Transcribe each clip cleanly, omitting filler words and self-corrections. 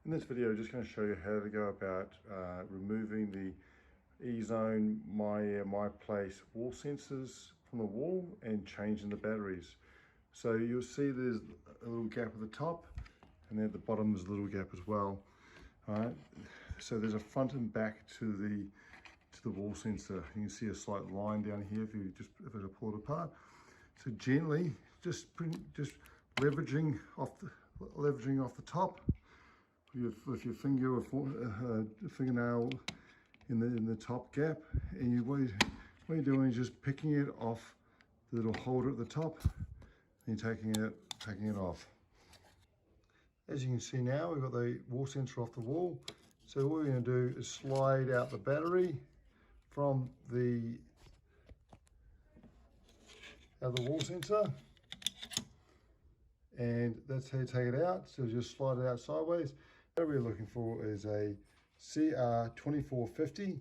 In this video, I'm just going to show you how to go about removing the E-Zone, MyAir, MyPlace wall sensors from the wall and changing the batteries. So you'll see there's a little gap at the top, and then at the bottom there's a little gap as well. All right. So there's a front and back to the wall sensor. You can see a slight line down here if I pull it apart. So gently, just leveraging off the top. With your finger or fingernail in the top gap, and what you're doing is just picking it off the little holder at the top and taking it off. As you can see now, we've got the wall sensor off the wall. So what we're going to do is slide out the battery from the wall sensor, and that's how you take it out. So just slide it out sideways. What we're looking for is a CR2450,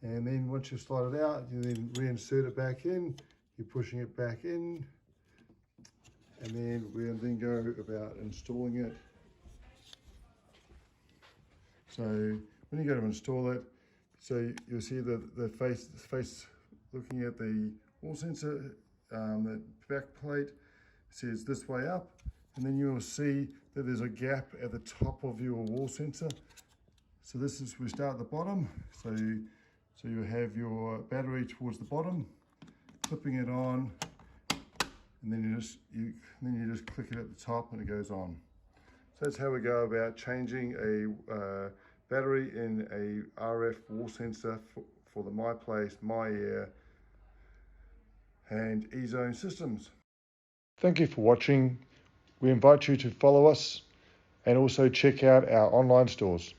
and then once you slide it out, you then reinsert it back in. You're pushing it back in, and then we'll then go about installing it. So when you go to install it, so you'll see the face looking at the wall sensor, the back plate says this way up, and then you will see that there's a gap at the top of your wall sensor. So we start at the bottom. So you have your battery towards the bottom, clipping it on, and then you just click it at the top and it goes on. So that's how we go about changing a battery in a RF wall sensor for the MyPlace, MyAir, and E-Zone systems. Thank you for watching. We invite you to follow us and also check out our online stores.